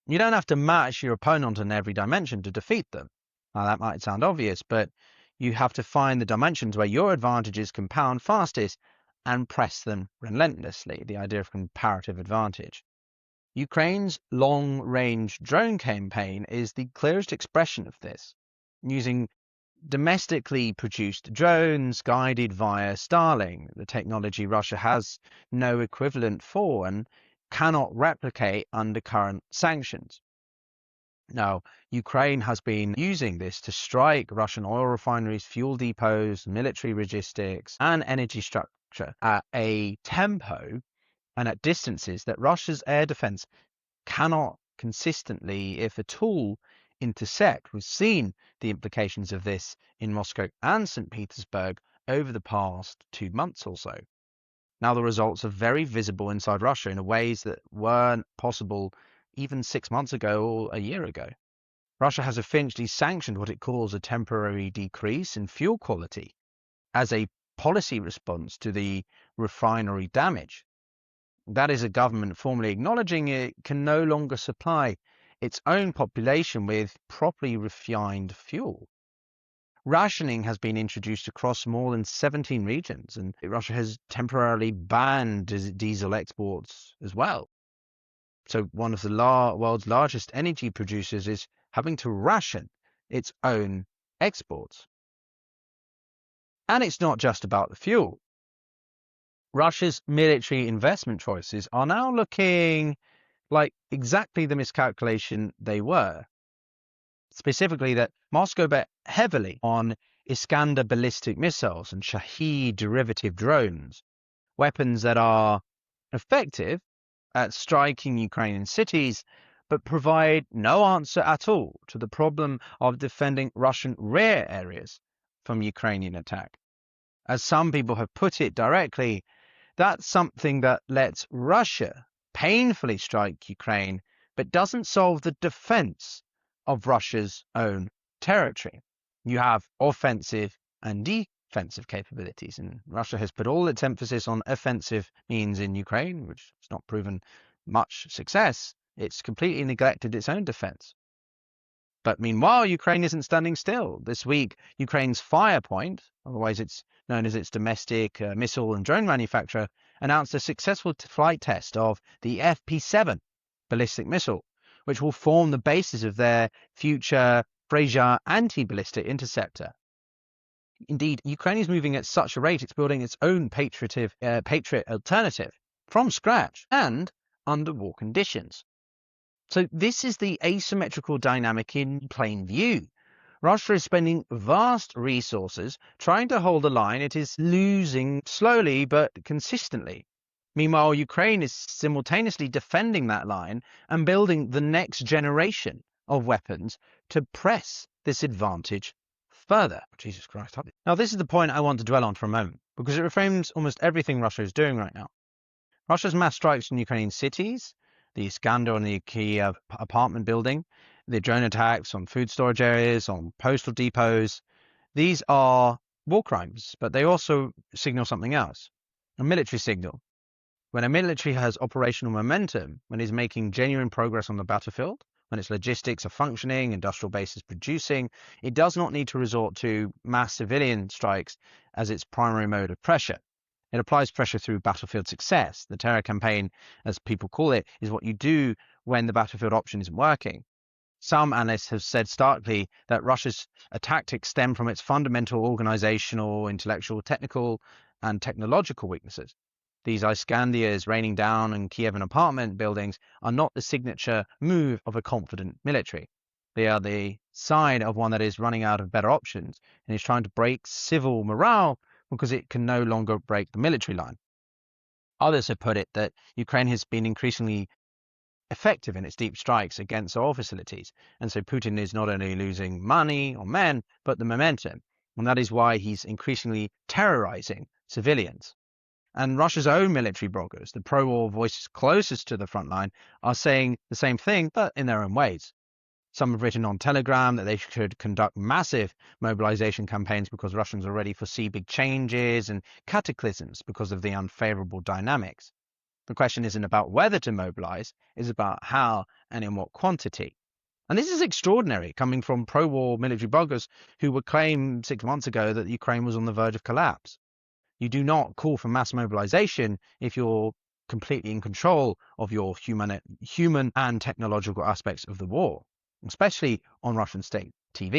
You don't have to match your opponent in every dimension to defeat them. Now, that might sound obvious, but you have to find the dimensions where your advantages compound fastest and press them relentlessly, the idea of comparative advantage. Ukraine's long-range drone campaign is the clearest expression of this, using domestically produced drones guided via Starlink, the technology Russia has no equivalent for and cannot replicate under current sanctions. Now, Ukraine has been using this to strike Russian oil refineries, fuel depots, military logistics, and energy structure at a tempo and at distances that Russia's air defense cannot consistently, if at all, intersect. We've seen the implications of this in Moscow and St. Petersburg over the past 2 months or so. Now, the results are very visible inside Russia in ways that weren't possible even 6 months ago or a year ago. Russia has officially sanctioned what it calls a temporary decrease in fuel quality as a policy response to the refinery damage. That is a government formally acknowledging it can no longer supply its own population with properly refined fuel. Rationing has been introduced across more than 17 regions, and Russia has temporarily banned diesel exports as well. So one of the world's largest energy producers is having to ration its own exports. And it's not just about the fuel. Russia's military investment choices are now looking like exactly the miscalculation they were. Specifically, that Moscow bet heavily on Iskander ballistic missiles and Shahed derivative drones, weapons that are effective at striking Ukrainian cities, but provide no answer at all to the problem of defending Russian rear areas from Ukrainian attack. As some people have put it directly, that's something that lets Russia painfully strike Ukraine, but doesn't solve the defense of Russia's own territory. You have offensive and defensive capabilities, and Russia has put all its emphasis on offensive means in Ukraine, which has not proven much success. It's completely neglected its own defense. But meanwhile, Ukraine isn't standing still. This week, Ukraine's Firepoint, otherwise it's known as its domestic missile and drone manufacturer, announced a successful flight test of the FP7 ballistic missile, which will form the basis of their future Favour anti-ballistic interceptor. Indeed, Ukraine is moving at such a rate it's building its own Patriot alternative from scratch and under war conditions. So this is the asymmetrical dynamic in plain view. Russia is spending vast resources trying to hold a line it is losing slowly but consistently. Meanwhile, Ukraine is simultaneously defending that line and building the next generation of weapons to press this advantage further. Jesus Christ. Now, this is the point I want to dwell on for a moment, because it reframes almost everything Russia is doing right now. Russia's mass strikes in Ukrainian cities, the Iskander on the Kiev apartment building, the drone attacks on food storage areas, on postal depots, these are war crimes, but they also signal something else, a military signal. When a military has operational momentum, when it's making genuine progress on the battlefield, when its logistics are functioning, industrial bases producing, it does not need to resort to mass civilian strikes as its primary mode of pressure. It applies pressure through battlefield success. The terror campaign, as people call it, is what you do when the battlefield option isn't working. Some analysts have said starkly that Russia's tactics stem from its fundamental organizational, intellectual, technical, and technological weaknesses. These Iskandias raining down on Kievan apartment buildings are not the signature move of a confident military. They are the sign of one that is running out of better options and is trying to break civil morale because it can no longer break the military line. Others have put it that Ukraine has been increasingly effective in its deep strikes against oil facilities, and so Putin is not only losing money or men, but the momentum, and that is why he's increasingly terrorizing civilians. And Russia's own military bloggers, the pro-war voices closest to the front line, are saying the same thing, but in their own ways. Some have written on Telegram that they should conduct massive mobilization campaigns because Russians already foresee big changes and cataclysms because of the unfavorable dynamics. The question isn't about whether to mobilize, it's about how and in what quantity. And this is extraordinary, coming from pro-war military bloggers who would claim 6 months ago that Ukraine was on the verge of collapse. You do not call for mass mobilization if you're completely in control of your human and technological aspects of the war, especially on Russian state TV.